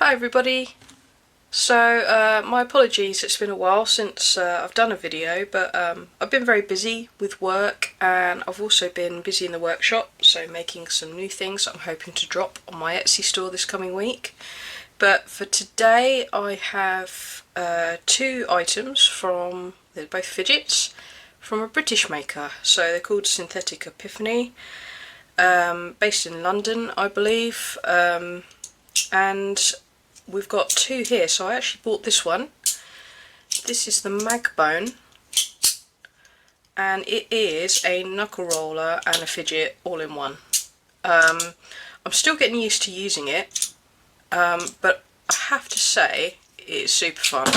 Hi everybody. So my apologies, it's been a while since I've done a video, but I've been very busy with work and I've also been busy in the workshop, so making some new things that I'm hoping to drop on my Etsy store this coming week. But for today I have two items from, they're both fidgets, from a British maker. So they're called Synthetic Epiphany, based in London I believe, and we've got two here. So I actually bought this one. This is the Magbone, and it is a knuckle roller and a fidget all in one. I'm still getting used to using it, but I have to say it's super fun.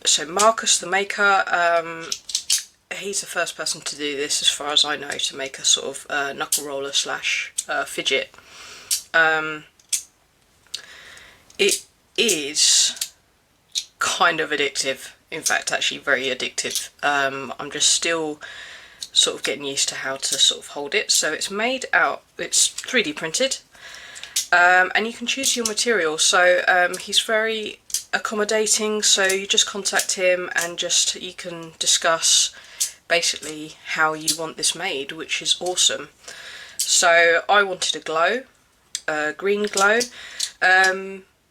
So Marcus, the maker, he's the first person to do this, as far as I know, to make a sort of knuckle roller slash fidget. It is kind of addictive, in fact actually very addictive. I'm just still sort of getting used to how to sort of hold it. So it's made out, it's 3D printed, and you can choose your material. So he's very accommodating, so you just contact him and you can discuss basically how you want this made, which is awesome. So I wanted a glow, green glow.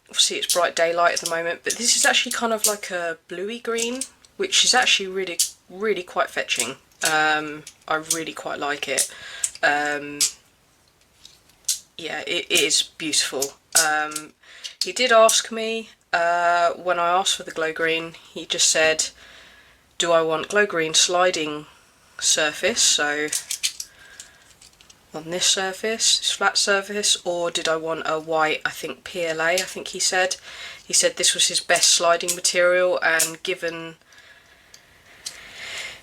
Obviously it's bright daylight at the moment, but this is actually kind of like a bluey green, which is actually really quite fetching. I really quite like it. Yeah, it is beautiful. He did ask me, when I asked for the glow green, he just said, do I want glow green sliding surface, so on this surface, this flat surface, or did I want a white, I think PLA, I think he said. He said this was his best sliding material, and given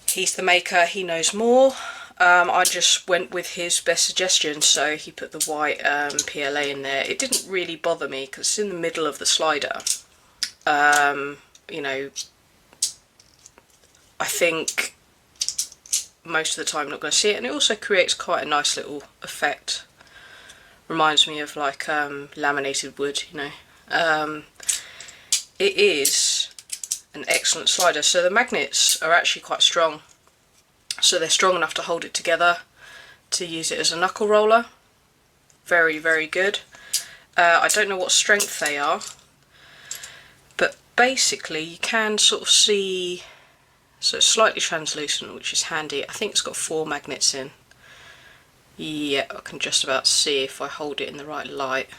he's the maker, he knows more. I just went with his best suggestion, so he put the white PLA in there. It didn't really bother me because it's in the middle of the slider. You know, I think most of the time I'm not going to see it, and it also creates quite a nice little effect. Reminds me of like laminated wood, you know. It is an excellent slider. So the magnets are actually quite strong, so they're strong enough to hold it together to use it as a knuckle roller. Very good. I don't know what strength they are, but basically you can sort of see. So it's slightly translucent, which is handy. I think it's got 4 magnets in. Yeah, I can just about see if I hold it in the right light.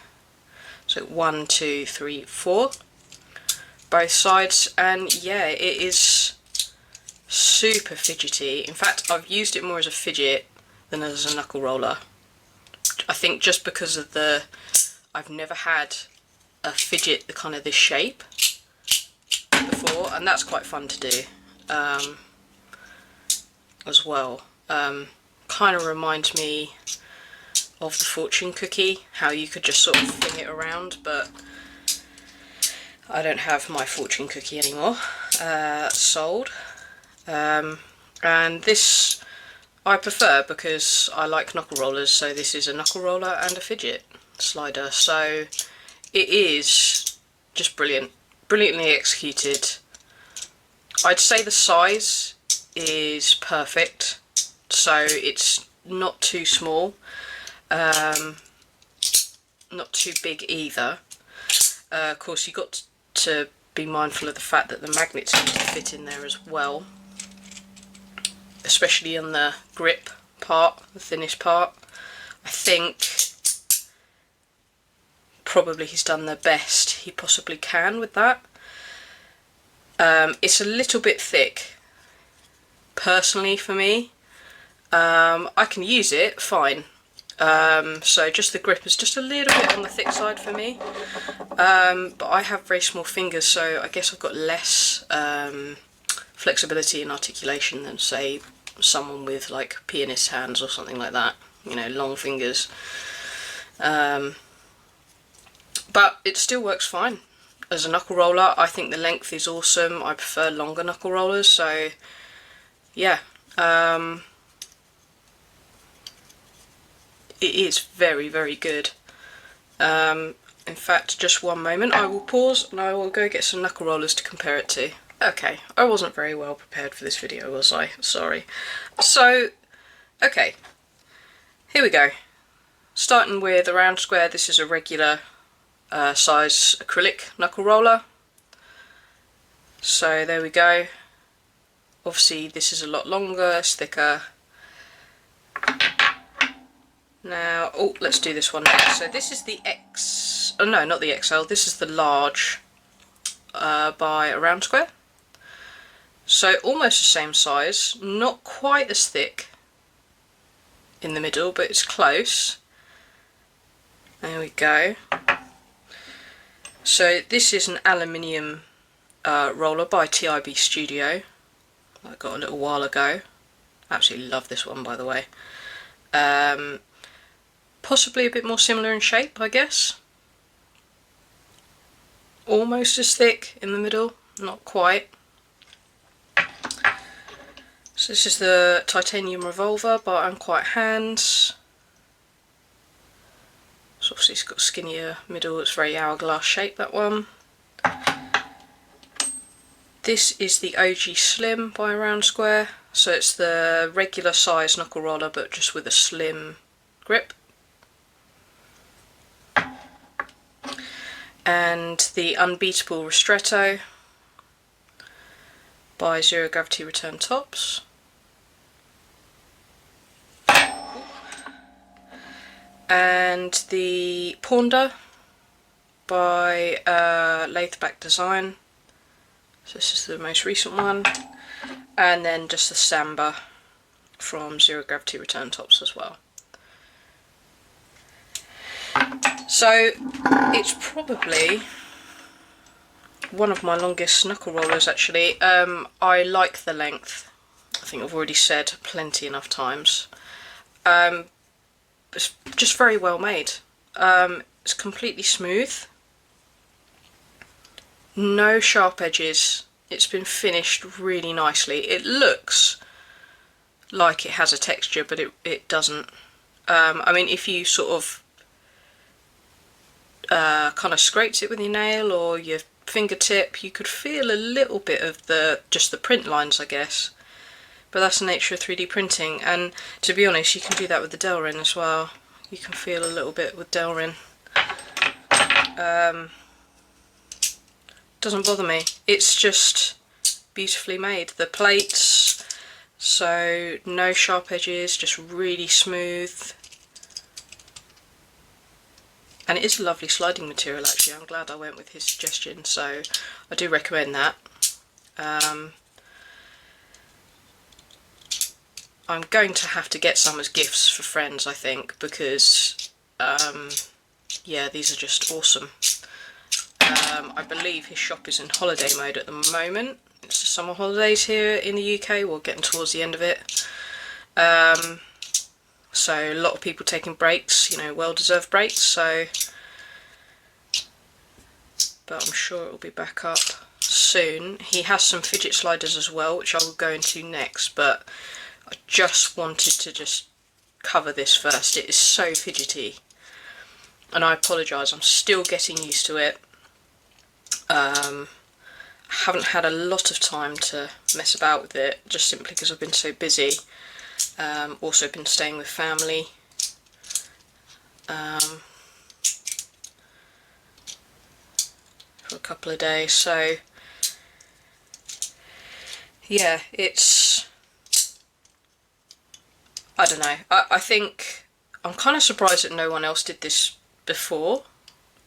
So 1, 2, 3, 4, both sides, and yeah, it is super fidgety. In fact, I've used it more as a fidget than as a knuckle roller. I think just because of I've never had a fidget the kind of this shape before, and that's quite fun to do. As well. Kind of reminds me of the fortune cookie, how you could just sort of fling it around, but I don't have my fortune cookie anymore. Sold. And this I prefer because I like knuckle rollers, so this is a knuckle roller and a fidget slider. So it is just brilliant. Brilliantly executed. I'd say the size is perfect, so it's not too small, not too big either. Of course you've got to be mindful of the fact that the magnets need to fit in there as well, especially on the grip part, the thinnest part. I think probably he's done the best he possibly can with that. It's a little bit thick, personally, for me. I can use it fine, so just the grip is just a little bit on the thick side for me, but I have very small fingers, so I guess I've got less flexibility and articulation than, say, someone with like pianist hands or something like that, you know, long fingers. But it still works fine. As a knuckle roller, I think the length is awesome. I prefer longer knuckle rollers, so yeah. It is very good. In fact, just one moment, I will pause and I will go get some knuckle rollers to compare it to. Okay, I wasn't very well prepared for this video, was I? Sorry. So, okay, here we go. Starting with a round square, this is a regular size acrylic knuckle roller. So there we go. Obviously this is a lot longer, it's thicker. Now, oh, let's do this one next. So this is the X, oh no, not the XL, this is the large by a round square. So almost the same size, not quite as thick in the middle, but it's close. There we go. So this is an aluminium roller by TIB Studio. I got a little while ago. Absolutely love this one, by the way. Possibly a bit more similar in shape, I guess. Almost as thick in the middle, not quite. So this is the titanium revolver by Unquiet Hands. So obviously it's got a skinnier middle, it's very hourglass shape, that one. This is the OG Slim by Round Square. So it's the regular size knuckle roller but just with a slim grip. And the Unbeatable Ristretto by Zero Gravity Return Tops. And the Ponder by Lathback Design. So this is the most recent one. And then just the Samba from Zero Gravity Return Tops as well. So it's probably one of my longest knuckle rollers actually. I like the length. I think I've already said plenty enough times. It's just very well made. It's completely smooth. No sharp edges. It's been finished really nicely. It looks like it has a texture, but it doesn't. I mean, if you sort of kind of scraped it with your nail or your fingertip, you could feel a little bit of just the print lines, I guess. But that's the nature of 3D printing, and to be honest, you can do that with the Delrin as well. You can feel a little bit with Delrin. Doesn't bother me. It's just beautifully made. The plates, so no sharp edges, just really smooth. And it is a lovely sliding material actually. I'm glad I went with his suggestion, so I do recommend that. I'm going to have to get some as gifts for friends, I think, because yeah, these are just awesome. I believe his shop is in holiday mode at the moment. It's the summer holidays here in the UK. We're getting towards the end of it. So a lot of people taking breaks, you know, well-deserved breaks. So, but I'm sure it will be back up soon. He has some fidget sliders as well, which I will go into next. But I just wanted to just cover this first. It is so fidgety, and I apologise. I'm still getting used to it. I haven't had a lot of time to mess about with it, just simply because I've been so busy. Also been staying with family. For a couple of days, so yeah, it's, I don't know, I think I'm kind of surprised that no one else did this before.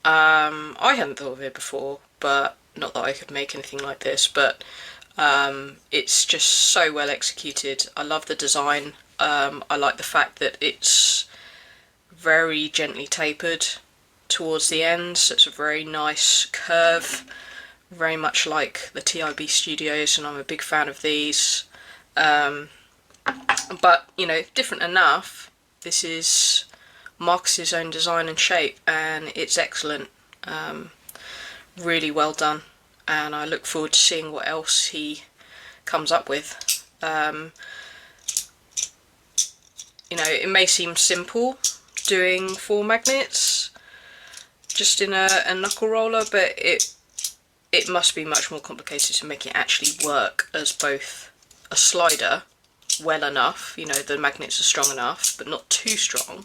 I hadn't thought of it before, but not that I could make anything like this, but it's just so well executed. I love the design. I like the fact that it's very gently tapered towards the end, so it's a very nice curve, very much like the TIB Studios, and I'm a big fan of these. But, you know, different enough. This is Marcus's own design and shape, and it's excellent. Really well done, and I look forward to seeing what else he comes up with. You know, it may seem simple doing 4 magnets, just in a knuckle roller, but it must be much more complicated to make it actually work as both a slider well enough, you know, the magnets are strong enough but not too strong,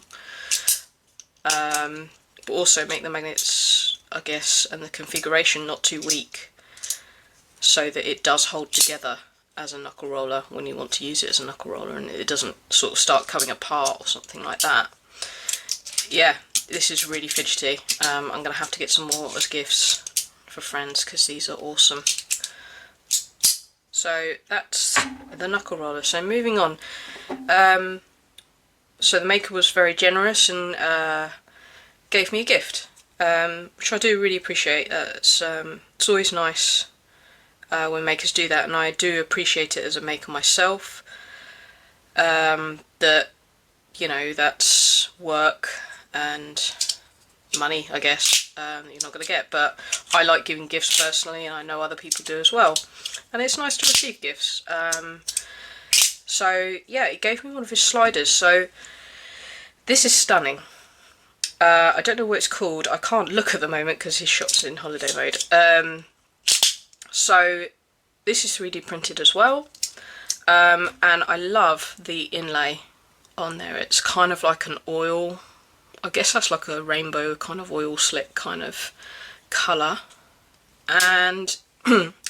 but also make the magnets, I guess, and the configuration not too weak, so that it does hold together as a knuckle roller when you want to use it as a knuckle roller, and it doesn't sort of start coming apart or something like that. Yeah, this is really fidgety. I'm going to have to get some more as gifts for friends because these are awesome. So that's the knuckle roller. So moving on. So the maker was very generous and gave me a gift, which I do really appreciate. It's always nice when makers do that, and I do appreciate it as a maker myself. That, you know, that's work and money, I guess, that you're not going to get, but I like giving gifts personally, and I know other people do as well, and it's nice to receive gifts. So yeah, he gave me one of his sliders. So this is stunning. I don't know what it's called, I can't look at the moment because his shop's in holiday mode. So this is 3D printed as well, and I love the inlay on there. It's kind of like an oil, I guess that's like a rainbow kind of oil slick kind of colour, and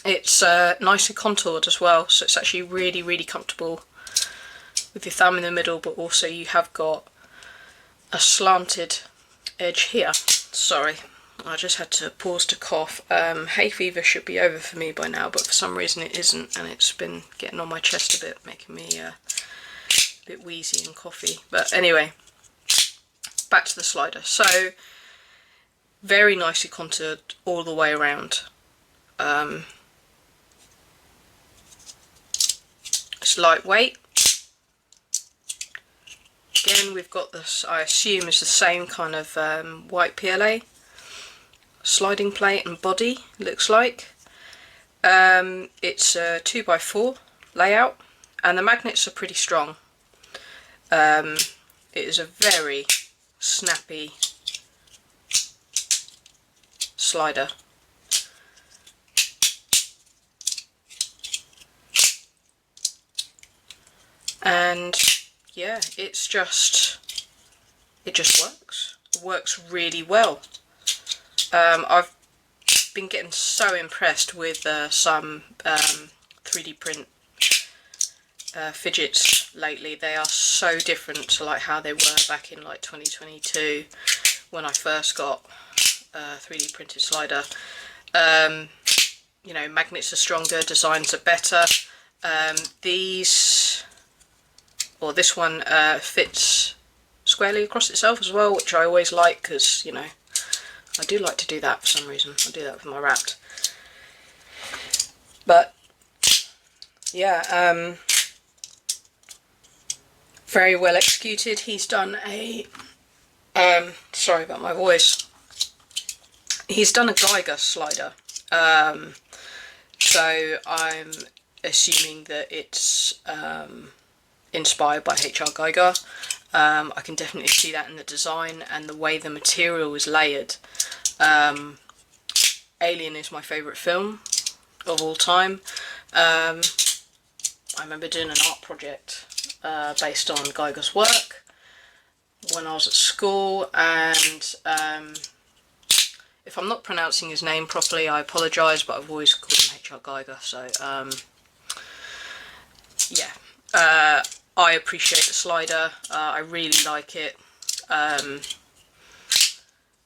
it's nicely contoured as well, so it's actually really, really comfortable with your thumb in the middle, but also you have got a slanted edge here. Sorry, I just had to pause to cough. Hay fever should be over for me by now, but for some reason it isn't, and it's been getting on my chest a bit, making me a bit wheezy and coughy. But anyway, back to the slider. So very nicely contoured all the way around. It's lightweight. Again, we've got this, I assume is the same kind of white PLA sliding plate and body, looks like. It's a 2x4 layout, and the magnets are pretty strong. It is a very snappy slider. And yeah, it just works. It works really well. I've been getting so impressed with some 3D print fidgets lately. They are so different to like how they were back in like 2022 when I first got a 3D printed slider. You know, magnets are stronger, designs are better. This one fits squarely across itself as well, which I always like, because, you know, I do like to do that for some reason. I do that with my Wrapped. But yeah, very well executed. He's done a sorry about my voice. He's done a Geiger slider, so I'm assuming that it's inspired by HR Geiger. I can definitely see that in the design and the way the material is layered. Alien is my favourite film of all time. I remember doing an art project based on Geiger's work when I was at school, and if I'm not pronouncing his name properly, I apologise, but I've always called him HR Geiger, so yeah. I appreciate the slider. I really like it.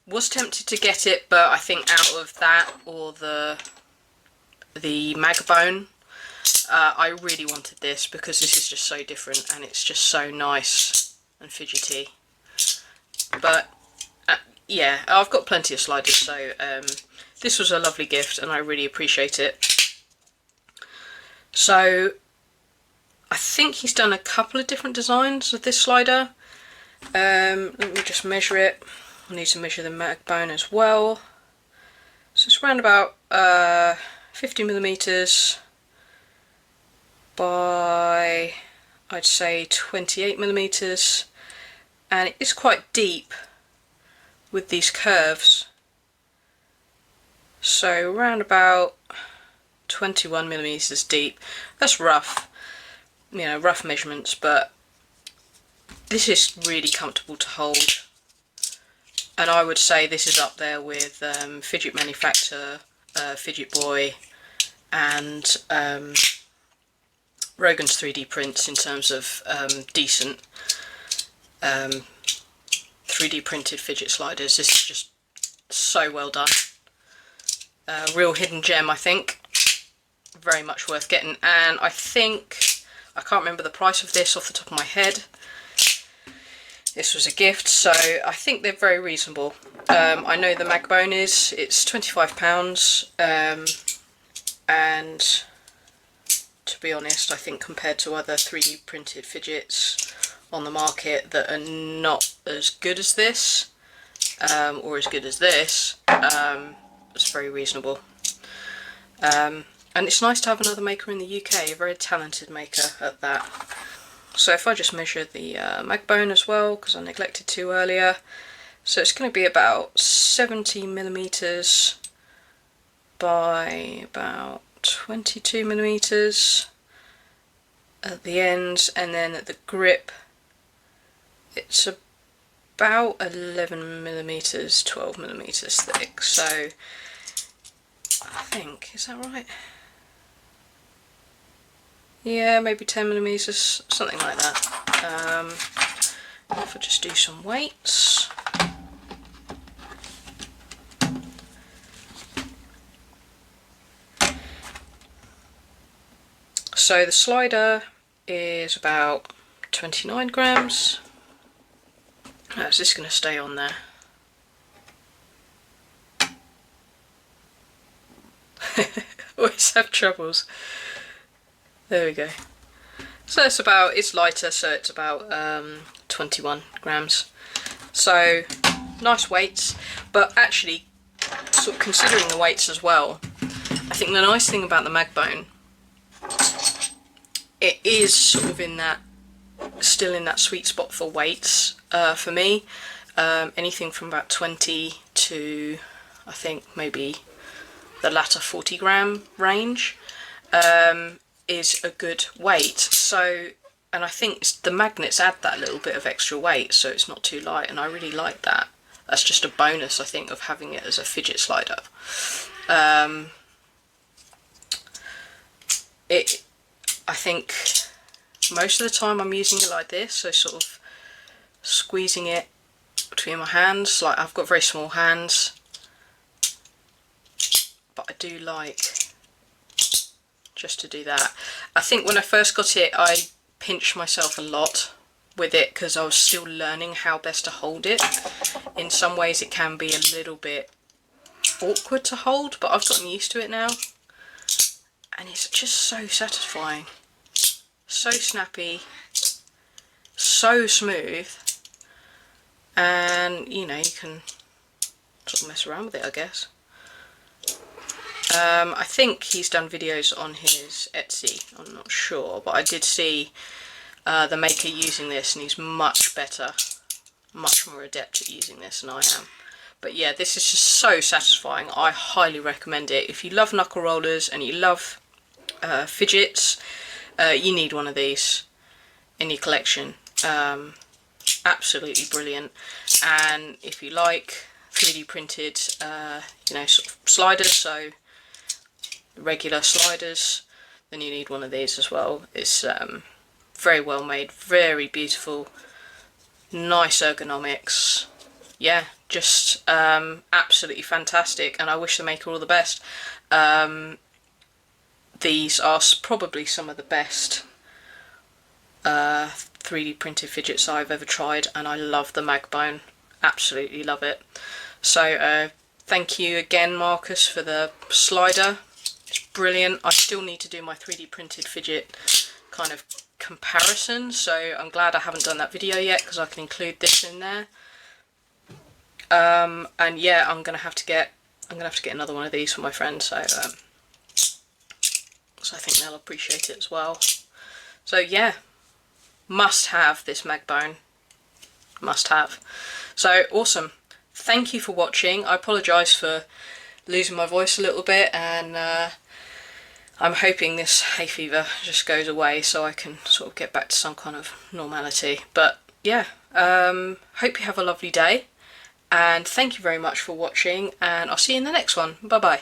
Was tempted to get it, but I think out of that or the Magbone, I really wanted this because this is just so different and it's just so nice and fidgety. But yeah, I've got plenty of sliders, so this was a lovely gift and I really appreciate it. So I think he's done a couple of different designs of this slider. Let me just measure it. I need to measure the Magbone as well. So it's around about 50mm by, I'd say, 28mm, and it is quite deep with these curves. So around about 21mm deep. That's rough, you know, rough measurements, but this is really comfortable to hold. And I would say this is up there with Fidget Manufacturer, Fidget Boy, and Rogan's 3D prints in terms of decent 3D printed fidget sliders. This is just so well done. Real hidden gem, I think. Very much worth getting. And I think, I can't remember the price of this off the top of my head. This was a gift, so I think they're very reasonable. I know the Magbone is, it's £25, and to be honest, I think compared to other 3D printed fidgets on the market that are not as good as this, or as good as this, it's very reasonable. And it's nice to have another maker in the UK, a very talented maker at that. So if I just measure the Magbone as well, because I neglected to earlier, so it's going to be about 70mm by about 22mm at the ends, and then at the grip it's about 11mm, 12mm thick. So I think, is that right? Yeah, maybe 10mm, something like that. If I just do some weights. So the slider is about 29 grams. Now, is this going to stay on there? Always have troubles. There we go. So it's about, it's lighter, so it's about 21 grams. So nice weights, but actually, sort of considering the weights as well, I think the nice thing about the Magbone, it is sort of in that, still in that sweet spot for weights for me. Anything from about 20 to, I think, maybe the latter 40 gram range. Is a good weight. So, and I think the magnets add that little bit of extra weight, so it's not too light, and I really like that. That's just a bonus, I think, of having it as a fidget slider. I think most of the time I'm using it like this, so sort of squeezing it between my hands. Like, I've got very small hands, but I do like just to do that. I think when I first got it, I pinched myself a lot with it because I was still learning how best to hold it. In some ways it can be a little bit awkward to hold, but I've gotten used to it now, and it's just so satisfying. So snappy, so smooth, and you know, you can sort of mess around with it, I guess. I think he's done videos on his Etsy, I'm not sure, but I did see the maker using this, and he's much better, much more adept at using this than I am. But yeah, this is just so satisfying. I highly recommend it. If you love knuckle rollers and you love fidgets, you need one of these in your collection. Absolutely brilliant. And if you like 3D printed, you know, sort of sliders, so regular sliders, then you need one of these as well. It's very well made, very beautiful, nice ergonomics. Yeah, just absolutely fantastic, and I wish the maker all the best. These are probably some of the best 3D printed fidgets I've ever tried, and I love the Magbone, absolutely love it. So thank you again, Marcus, for the slider. It's brilliant. I still need to do my 3D printed fidget kind of comparison, so I'm glad I haven't done that video yet, because I can include this in there. And yeah, I'm gonna have to get another one of these for my friends, so I think they'll appreciate it as well. So yeah, must have this Magbone, must have. So awesome. Thank you for watching. I apologise for losing my voice a little bit, and I'm hoping this hay fever just goes away so I can sort of get back to some kind of normality. But yeah, hope you have a lovely day, and thank you very much for watching, and I'll see you in the next one. Bye bye.